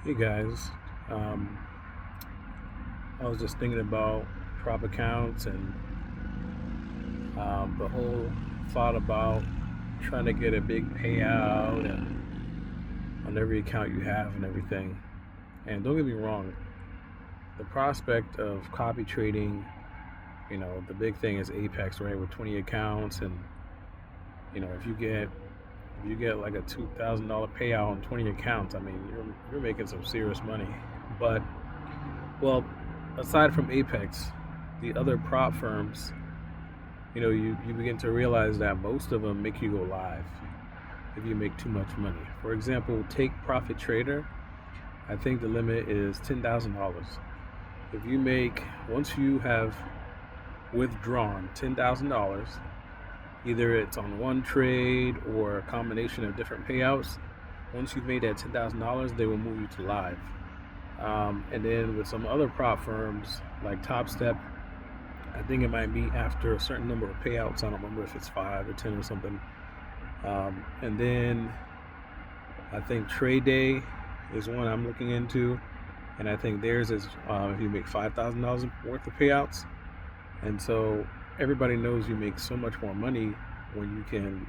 Hey guys, um, I was just thinking about prop accounts and the whole thought about trying to get a big payout and on every account you have and everything. And don't get me wrong, the prospect of copy trading, the big thing is Apex, right? With 20 accounts, and if you get like a $2,000 payout on 20 accounts, I mean, you're making some serious money. But well, aside from Apex, the other prop firms, you begin to realize that most of them make you go live if you make too much money. For example, take Profit Trader. I think the limit is $10,000. If you make, once you have withdrawn $10,000, either it's on one trade or a combination of different payouts, once you've made that $10,000, they will move you to live. And then with some other prop firms like Top Step, I think it might be after a certain number of payouts. I don't remember if it's 5 or 10 or something. And then I think Trade Day is one I'm looking into, and I think theirs is if you make $5,000 worth of payouts. And so everybody knows you make so much more money when you can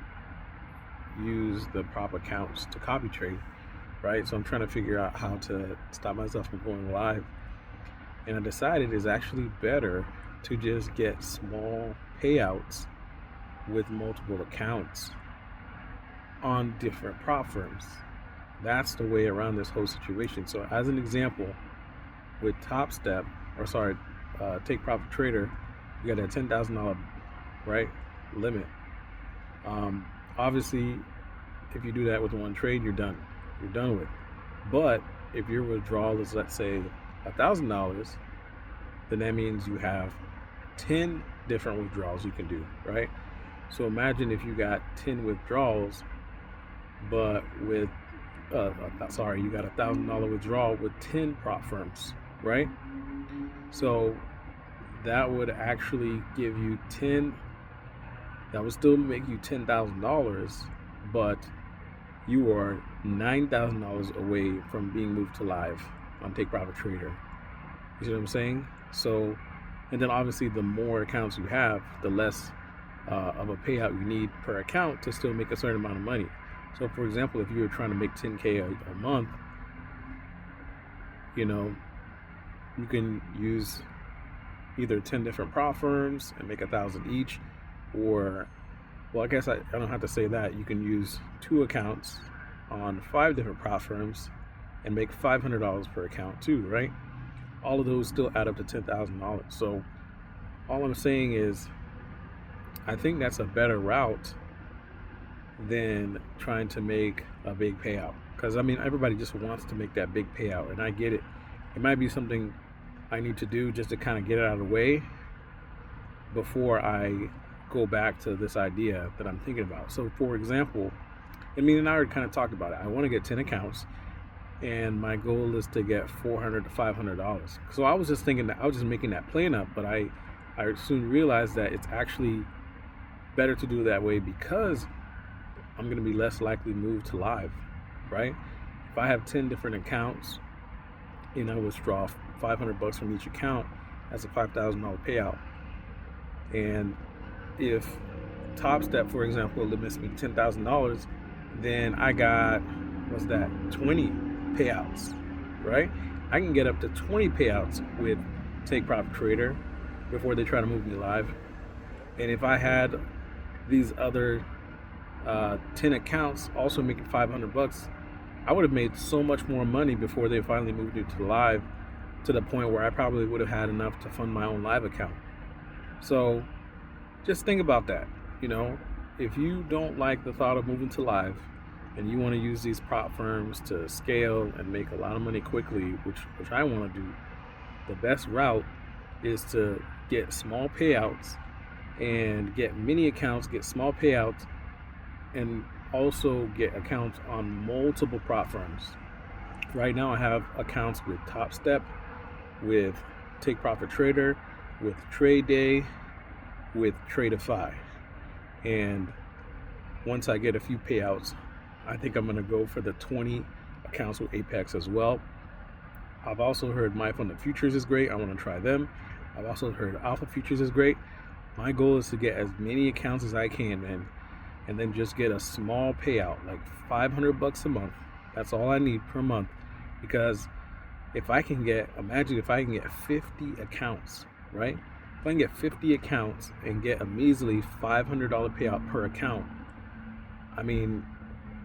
use the prop accounts to copy trade, right? So I'm trying to figure out how to stop myself from going live, and I decided it's actually better to just get small payouts with multiple accounts on different prop firms. That's the way around this whole situation. So as an example, with Top Step, or sorry, Take Profit Trader, you got a $10,000 right limit. Obviously, if you do that with one trade, you're done. You're done with. But if your withdrawal is, let's say, $1,000, then that means you have 10 different withdrawals you can do, right? So imagine if you got 10 withdrawals, but with you got $1,000 withdrawal with 10 prop firms, right? So that would actually give you 10. That would still make you $10,000, but you are $9,000 away from being moved to live on Take Profit Trader. You see what I'm saying? So, and then obviously the more accounts you have, the less of a payout you need per account to still make a certain amount of money. So for example, if you were trying to make 10K a month, you can use either 10 different prop firms and make 1,000 each, or, well, I guess I don't have to say that. You can use 2 accounts on 5 different prop firms and make $500 per account too, right? All of those still add up to $10,000. So all I'm saying is, I think that's a better route than trying to make a big payout. Because I mean, everybody just wants to make that big payout, and I get it. It might be something I need to do just to kind of get it out of the way before I go back to this idea that I'm thinking about. So for example, and I already kind of talked about it. I want to get 10 accounts, and my goal is to get $400 to $500. So I was just thinking that I was just making that plan up, but I soon realized that it's actually better to do it that way, because I'm going to be less likely moved to live, right? If I have 10 different accounts and I withdraw $500 from each account, that's a $5,000 payout. And if Top Step, for example, limits me $10,000, then I got, 20 payouts, right? I can get up to 20 payouts with Take Profit Trader before they try to move me live. And if I had these other 10 accounts also making $500, I would have made so much more money before they finally moved me to live, to the point where I probably would have had enough to fund my own live account. So just think about that. If you don't like the thought of moving to live and you want to use these prop firms to scale and make a lot of money quickly, which I want to do, the best route is to get small payouts and get many accounts, get small payouts, and also get accounts on multiple prop firms. Right now I have accounts with Top Step, with Take Profit Trader, with Trade Day, with Tradeify. And once I get a few payouts, I think I'm going to go for the 20 accounts with Apex as well. I've also heard My Fund of Futures is great. I want to try them. I've also heard Alpha Futures is great. My goal is to get as many accounts as I can, man, and then just get a small payout, like $500 a month. That's all I need per month, because imagine if I can get 50 accounts, right? If I can get 50 accounts and get a measly $500 payout per account, I mean,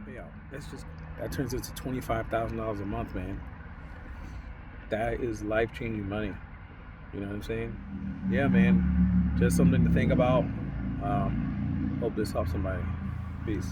payout. That turns into $25,000 a month, man. That is life-changing money. You know what I'm saying? Yeah, man. Just something to think about. Hope this helps somebody. Peace.